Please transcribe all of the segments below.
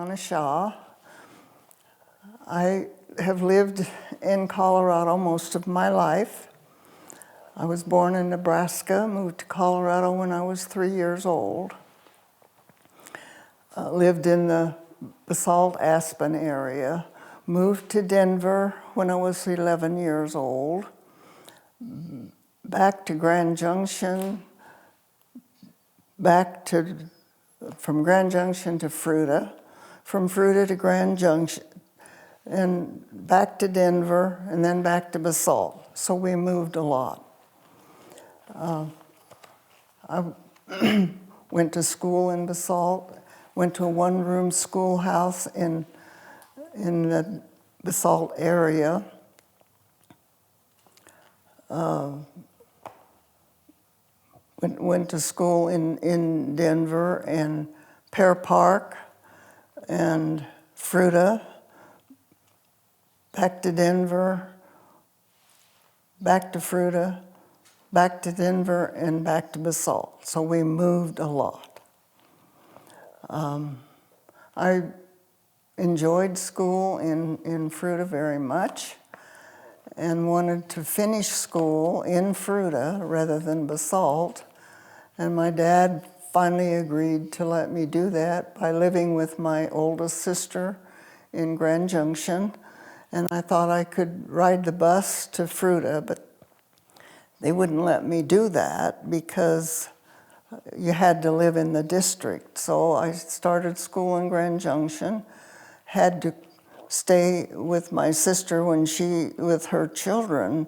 Donna Shaw. I have lived in Colorado most of my life. I was born in Nebraska, moved to Colorado when I was 3 years old. Lived in the Basalt Aspen area. Moved to Denver when I was 11 years old. Back to Grand Junction, from Grand Junction to Fruita, from Fruita to Grand Junction, and back to Denver, and then back to Basalt. So we moved a lot. I went to school in Basalt, went to a one-room schoolhouse in the Basalt area. Went to school in Denver and Pear Park and Fruita, back to Denver, back to Fruita, back to Denver, and back to Basalt. So we moved a lot. I enjoyed school in Fruita very much and wanted to finish school in Fruita rather than Basalt. And my dad finally agreed to let me do that by living with my oldest sister in Grand Junction. And I thought I could ride the bus to Fruita, but they wouldn't let me do that because you had to live in the district. So I started school in Grand Junction, had to stay with my sister with her children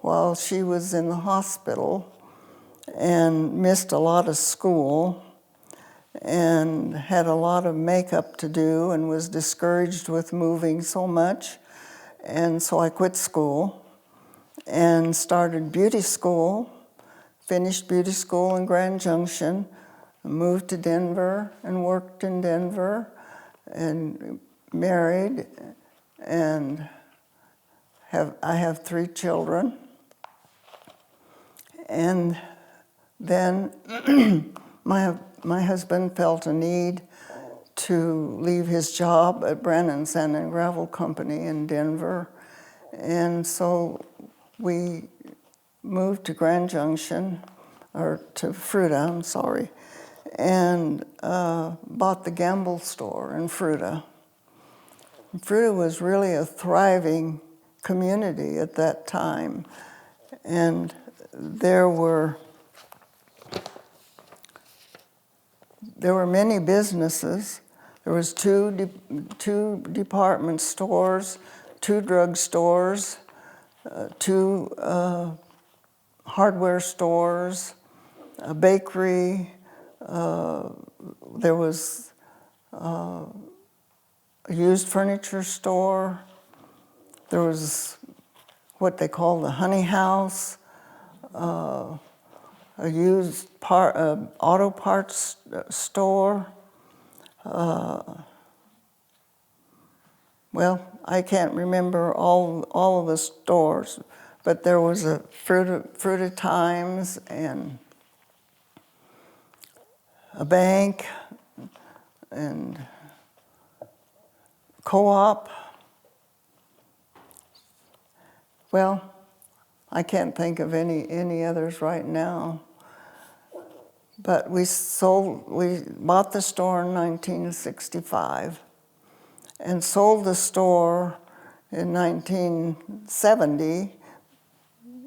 while she was in the hospital, and missed a lot of school and had a lot of makeup to do and was discouraged with moving so much. And so I quit school and started beauty school, finished beauty school in Grand Junction, moved to Denver and worked in Denver, and married, and I have 3 children. And then my husband felt a need to leave his job at Brennan Sand and Gravel Company in Denver, and so we moved to Grand Junction, or to Fruita, I'm sorry, and bought the Gamble store in Fruita. Fruita was really a thriving community at that time, and there were many businesses. There was two department stores, 2 drug stores, 2 hardware stores, a bakery. There was a used furniture store. There was what they call the Honey House, a used auto parts store. Well, I can't remember all of the stores, but there was a Fruita Times and a bank and co-op. Well, I can't think of any others right now. But we bought the store in 1965 and sold the store in 1970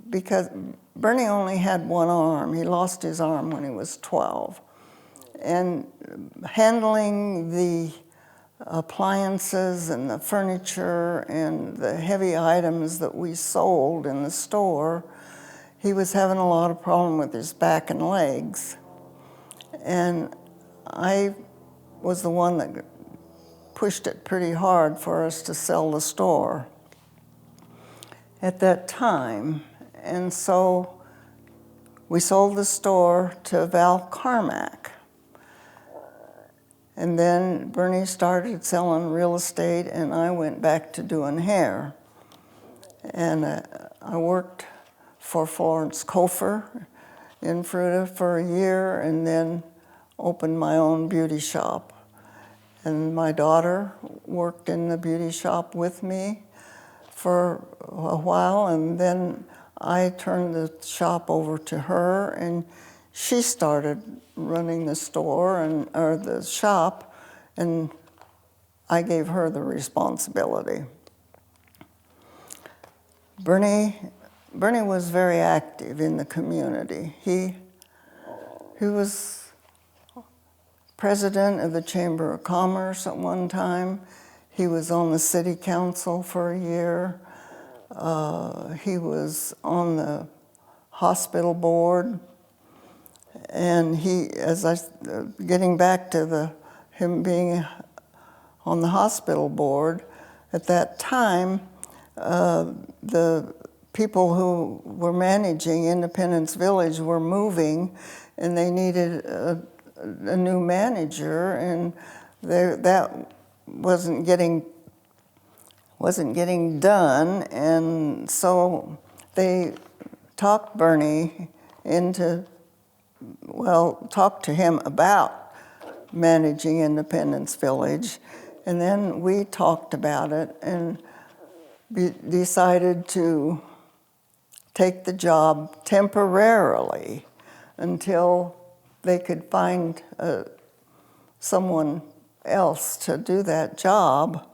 because Bernie only had one arm. He lost his arm when he was 12. And handling the appliances and the furniture and the heavy items that we sold in the store, he was having a lot of problem with his back and legs. And I was the one that pushed it pretty hard for us to sell the store at that time. And so we sold the store to Val Carmack. And then Bernie started selling real estate, and I went back to doing hair. And I worked for Florence Kofer in Fruita for a year, and then opened my own beauty shop. And my daughter worked in the beauty shop with me for a while, and then I turned the shop over to her, and she started running the store or the shop, and I gave her the responsibility. Bernie was very active in the community. He was president of the Chamber of Commerce at one time. He was on the city council for a year. He was on the hospital board. And getting back to him being on the hospital board, at that time, the people who were managing Independence Village were moving, and they needed a new manager, and that wasn't getting done, and so they talked Bernie talked to him about managing Independence Village, and then we talked about it and decided to take the job temporarily until they could find someone else to do that job.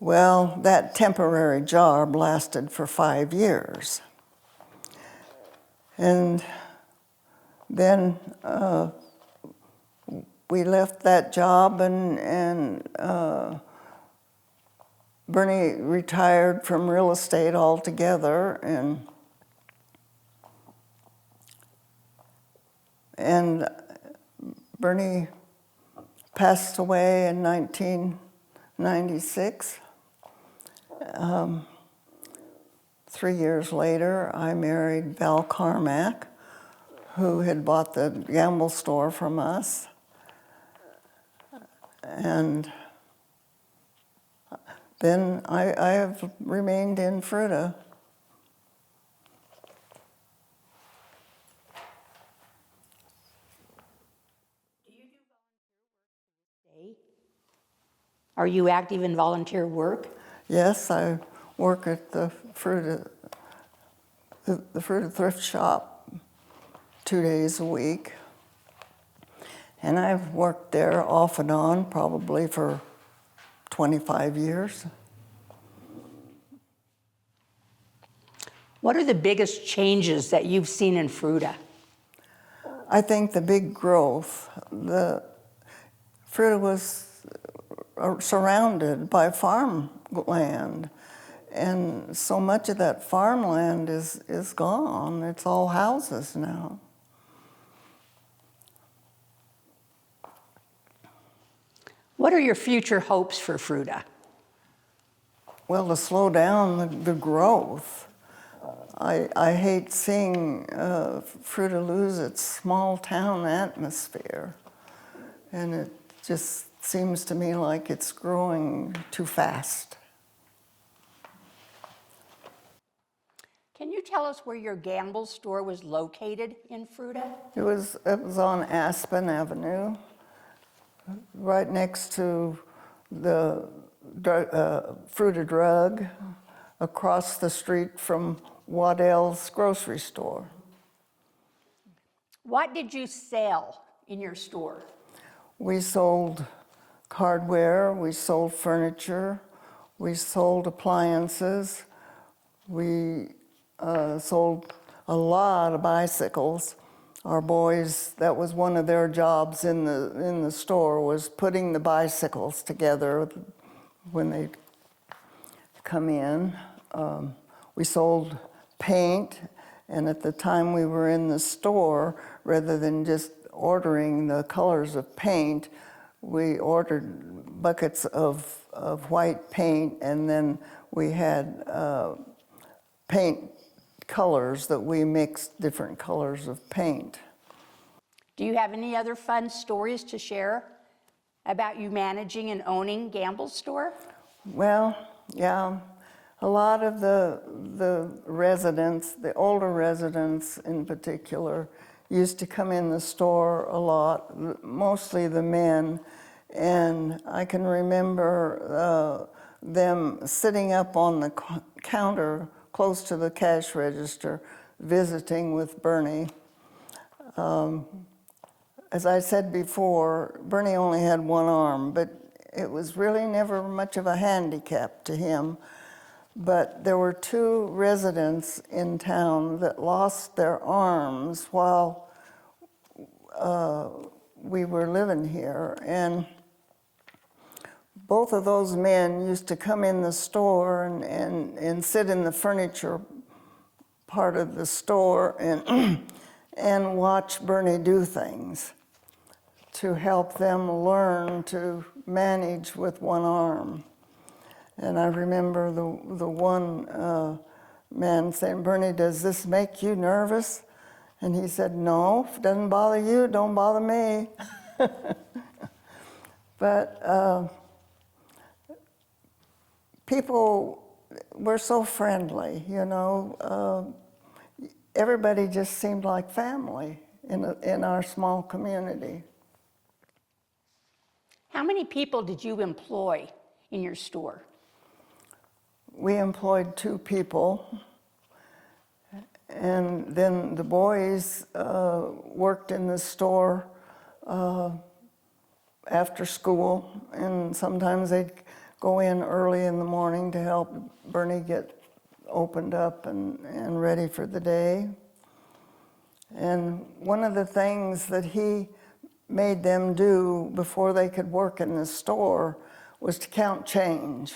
Well, that temporary job lasted for 5 years. And then we left that job, and Bernie retired from real estate altogether, and Bernie passed away in 1996. 3 years later, I married Val Carmack, who had bought the gamble store from us. And then I have remained in Fruita. Do you do volunteer work? Are you active in volunteer work? Yes, I work at the Fruita thrift shop 2 days a week. And I've worked there off and on probably for 25 years. What are the biggest changes that you've seen in Fruita? I think the big growth, Fruita was surrounded by farmland, and so much of that farmland is gone. It's all houses now. What are your future hopes for Fruita? Well, to slow down the growth. I hate seeing Fruita lose its small town atmosphere, and it just seems to me like it's growing too fast. Can you tell us where your gamble store was located in Fruita? It was on Aspen Avenue, right next to the Fruita Drug, across the street from Waddell's grocery store. What did you sell in your store? We sold hardware, we sold furniture, we sold appliances, we sold a lot of bicycles. Our boys, that was one of their jobs in the store, was putting the bicycles together when they come in. We sold paint, and at the time we were in the store, rather than just ordering the colors of paint, we ordered buckets of white paint, and then we had paint colors that we mixed different colors of paint. Do you have any other fun stories to share about you managing and owning Gamble's store? Well, yeah. A lot of the residents, the older residents in particular, used to come in the store a lot, mostly the men, And I can remember them sitting up on the counter close to the cash register, visiting with Bernie. As I said before, Bernie only had one arm, but it was really never much of a handicap to him. But there were two residents in town that lost their arms while we were living here. And both of those men used to come in the store and sit in the furniture part of the store and, and watch Bernie do things to help them learn to manage with one arm. And I remember the one man saying, "Bernie, does this make you nervous?" And he said, "No, if it doesn't bother you, it don't bother me." But people were so friendly, you know. Everybody just seemed like family in our small community. How many people did you employ in your store? We employed 2 people, and then the boys worked in the store after school, and sometimes they'd go in early in the morning to help Bernie get opened up and ready for the day. And one of the things that he made them do before they could work in the store was to count change.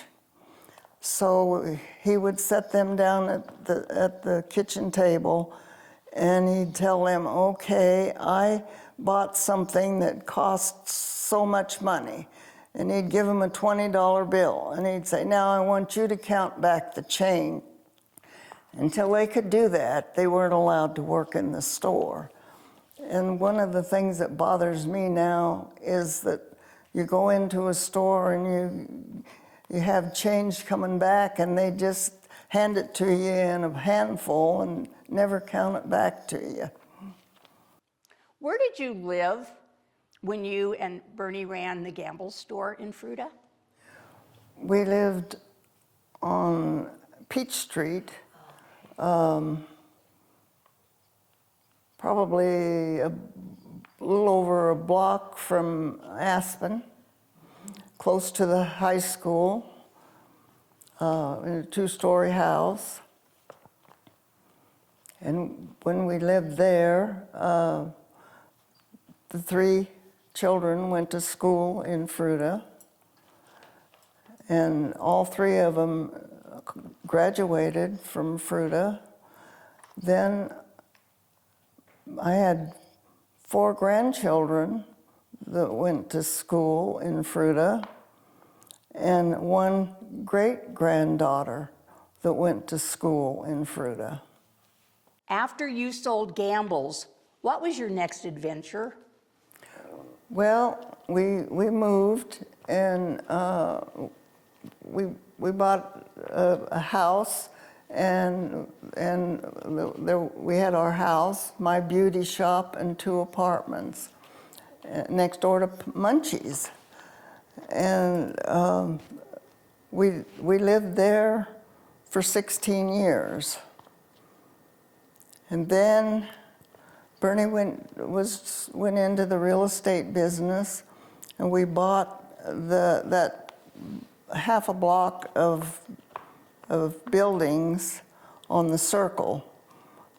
So he would set them down at the kitchen table, and he'd tell them, "Okay, I bought something that costs so much money." And he'd give them a $20 bill, and he'd say, "Now I want you to count back the change." Until they could do that, they weren't allowed to work in the store. And one of the things that bothers me now is that you go into a store and you have change coming back, and they just hand it to you in a handful and never count it back to you. Where did you live when you and Bernie ran the Gamble store in Fruita? We lived on Peach Street, probably a little over a block from Aspen, close to the high school, in a 2-story house. And when we lived there, the 3 children went to school in Fruita, and all 3 of them graduated from Fruita. Then I had 4 grandchildren that went to school in Fruita, and 1 great-granddaughter that went to school in Fruita. After you sold Gamble's, what was your next adventure? Well, we moved, and we bought a house, and we had our house, my beauty shop, and 2 apartments next door to Munchie's. And we lived there for 16 years. And then Bernie went into the real estate business, and we bought that half a block of buildings on the Circle.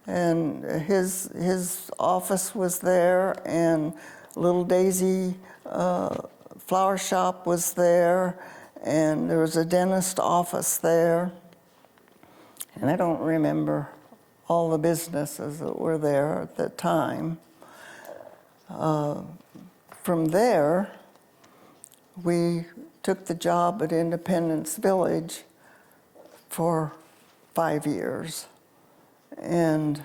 And his office was there, and Little Daisy flower shop was there, and there was a dentist office there. And I don't remember all the businesses that were there at the time. From there, we took the job at Independence Village for 5 years. And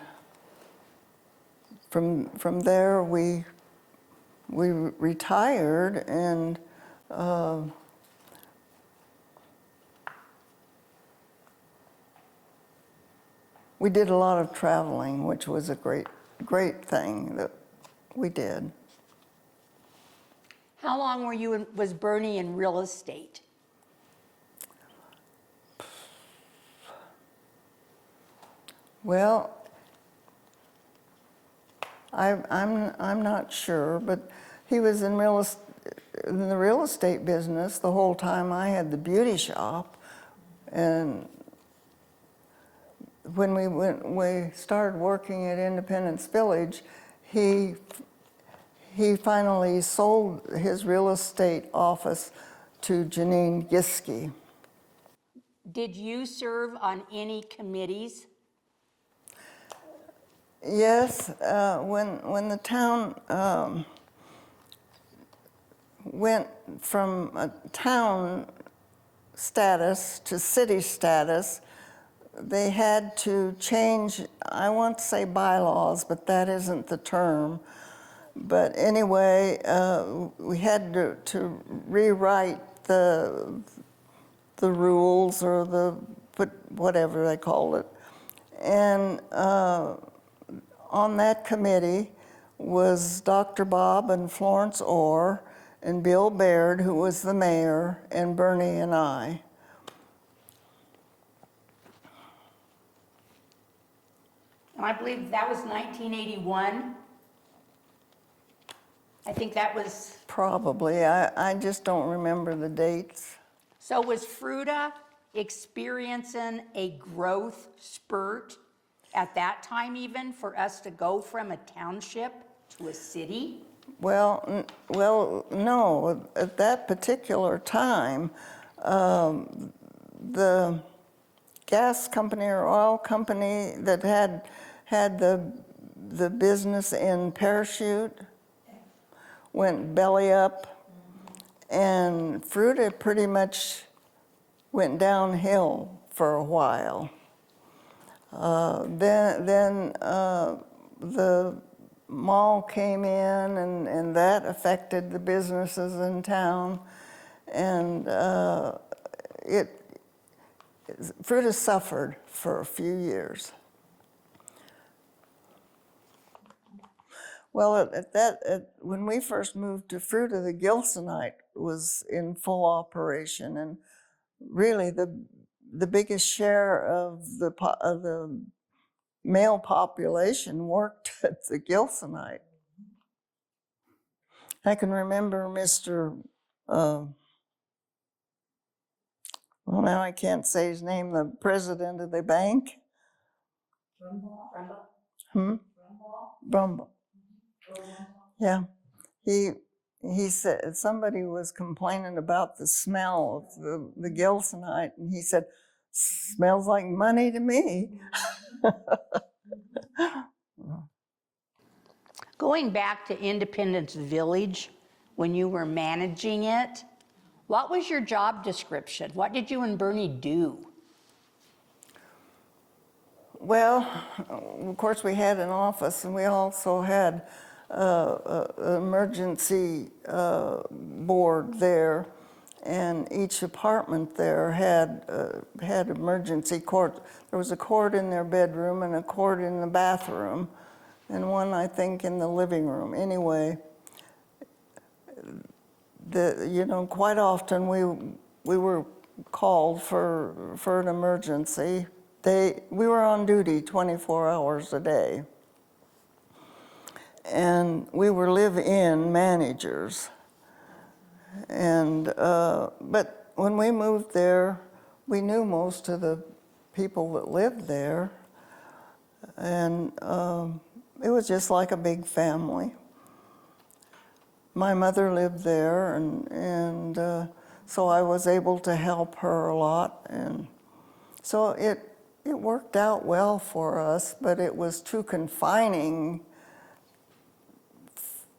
from there, we retired, and we did a lot of traveling, which was a great thing that we did. How long was Bernie in real estate? Well, I'm not sure, but he was in the real estate business the whole time I had the beauty shop, and when we started working at Independence Village, he finally sold his real estate office to Janine Giske. Did you serve on any committees? Yes, when the town went from a town status to city status, they had to change, I want to say bylaws, but that isn't the term. But anyway, we had to rewrite the rules or whatever they called it. And on that committee was Dr. Bob and Florence Orr and Bill Baird, who was the mayor, and Bernie and I. And I believe that was 1981. I think that was. Probably. I just don't remember the dates. So was Fruita experiencing a growth spurt at that time even for us to go from a township to a city? Well, no. At that particular time, the gas company or oil company that had the business in Parachute went belly up, and Fruita pretty much went downhill for a while. Then the mall came in, and that affected the businesses in town, and Fruita suffered for a few years. Well, when we first moved to Fruita, the Gilsonite was in full operation, and really the biggest share of the male population worked at the Gilsonite. I can remember Mr. Well, now I can't say his name, the president of the bank. Brumble. Yeah. He said somebody was complaining about the smell of the Gilsonite, and he said, "Smells like money to me." Going back to Independence Village, when you were managing it, what was your job description? What did you and Bernie do? Well, of course, we had an office, and we also had an emergency board there, and each apartment there had emergency court. There was a court in their bedroom and a court in the bathroom, and one, I think, in the living room. Anyway, quite often we were called for an emergency. We were on duty 24 hours a day, and we were live-in managers. And but when we moved there, we knew most of the people that lived there, and it was just like a big family. My mother lived there, and so I was able to help her a lot, and so it worked out well for us, but it was too confining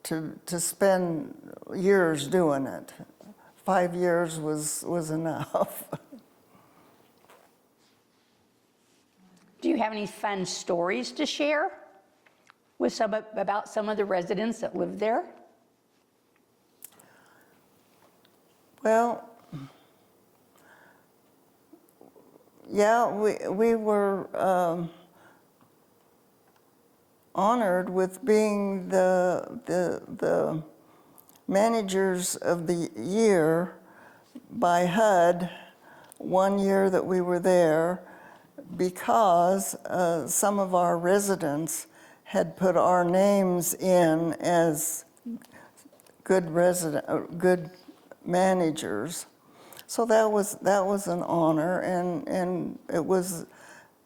to spend years doing it. 5 years was enough. Do you have any fun stories to share about some of the residents that live there? Well, yeah, we were honored with being the managers of the year by HUD one year that we were there because some of our residents had put our names in as good managers. So that was an honor, and it was,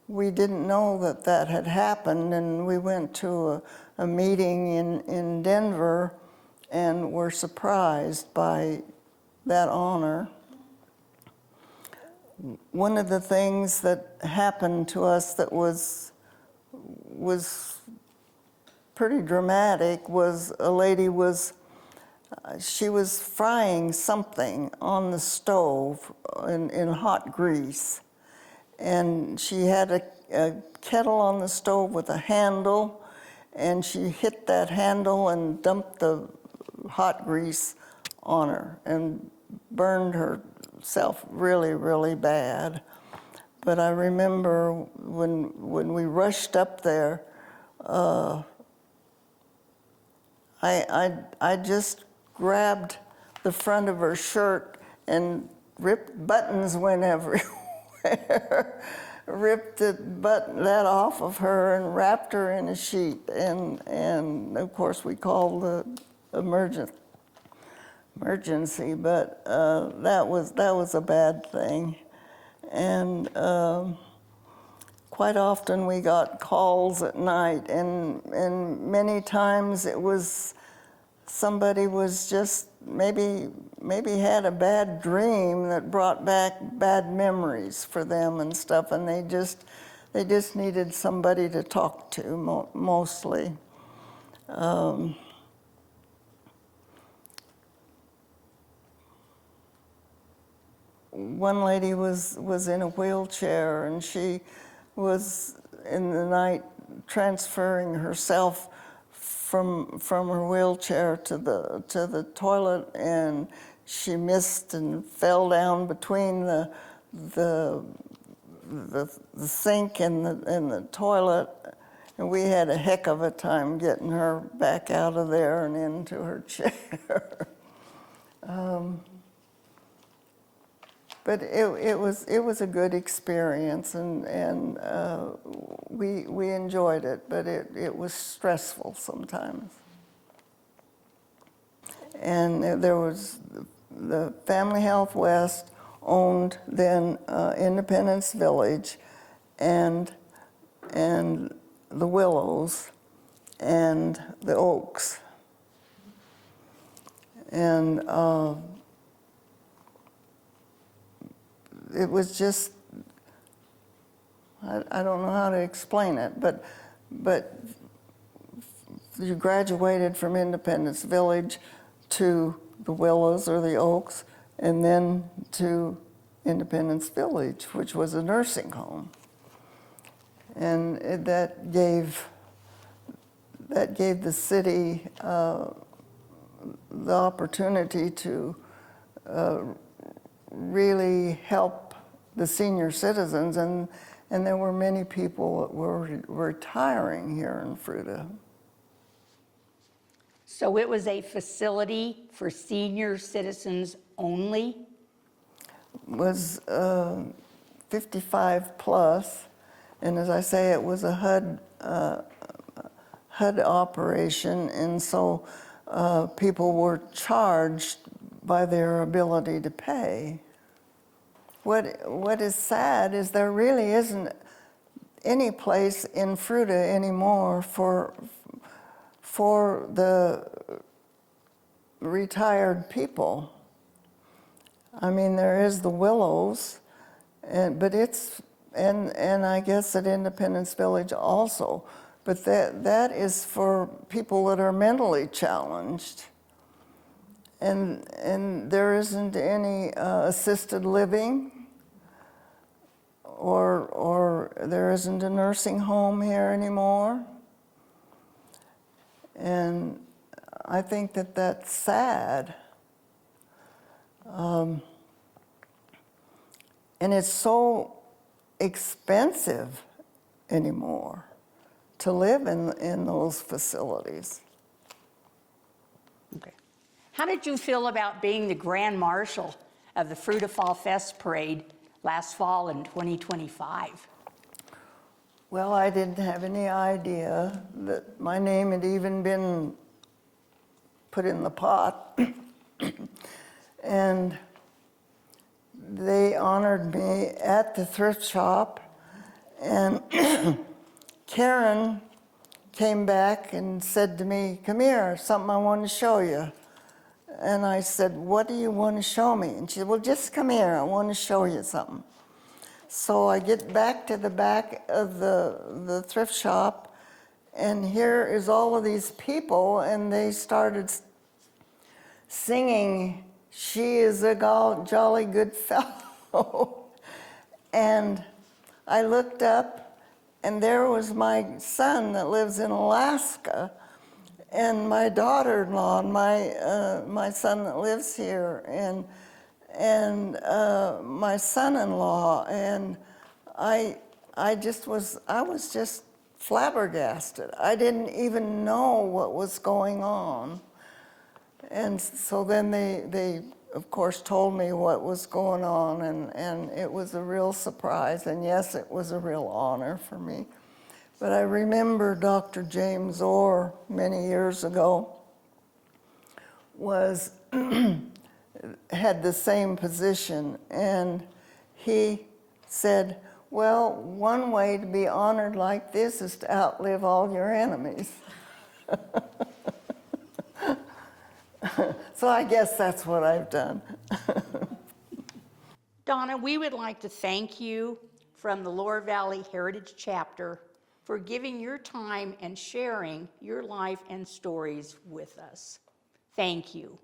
we didn't know that that had happened, and we went to a meeting in Denver and were surprised by that honor. One of the things that happened to us that was pretty dramatic was a lady she was frying something on the stove in hot grease. And she had a kettle on the stove with a handle, and she hit that handle and dumped the hot grease on her and burned herself really, really bad. But I remember when we rushed up there, I just grabbed the front of her shirt and ripped, buttons went everywhere, ripped that off of her and wrapped her in a sheet. And of course we called the emergency, but that was a bad thing. And quite often we got calls at night, and many times it was somebody was just maybe had a bad dream that brought back bad memories for them and stuff, and they just needed somebody to talk to mostly. One lady was in a wheelchair, and she was in the night transferring herself from her wheelchair to the toilet, and she missed and fell down between the sink and the toilet, and we had a heck of a time getting her back out of there and into her chair. But it was a good experience, and we enjoyed it, but it was stressful sometimes. And there was the Family Health West owned then Independence Village, and the Willows, and the Oaks, and it was just, I don't know how to explain it, but you graduated from Independence Village to the Willows or the Oaks, and then to Independence Village, which was a nursing home. And that gave the city the opportunity to really help the senior citizens, and there were many people that were retiring here in Fruita. So it was a facility for senior citizens only? Was 55 plus, and as I say, it was a HUD operation, and so people were charged by their ability to pay. What is sad is there really isn't any place in Fruita anymore for the retired people. I mean, there is the Willows, but it's and I guess at Independence Village also, but that is for people that are mentally challenged. And there isn't any assisted living, or there isn't a nursing home here anymore. And I think that that's sad. And it's so expensive anymore to live in those facilities. Okay. How did you feel about being the Grand Marshal of the Fruita Fall Fest Parade last fall in 2025? Well, I didn't have any idea that my name had even been put in the pot. And they honored me at the thrift shop, and Karen came back and said to me, "Come here, something I want to show you." And I said, "What do you want to show me?" And she said, "Well, just come here, I want to show you something." So I get back to the back of the thrift shop, and here is all of these people, and they started singing, "She is a jolly good fellow." And I looked up, and there was my son that lives in Alaska, and my daughter-in-law, and my son that lives here, and my son-in-law, and I was just flabbergasted. I didn't even know what was going on. And so then they of course told me what was going on, and it was a real surprise, and yes, it was a real honor for me. But I remember Dr. James Orr many years ago had the same position, and he said, "Well, one way to be honored like this is to outlive all your enemies." So I guess that's what I've done. Donna, we would like to thank you from the Lower Valley Heritage Chapter for giving your time and sharing your life and stories with us. Thank you.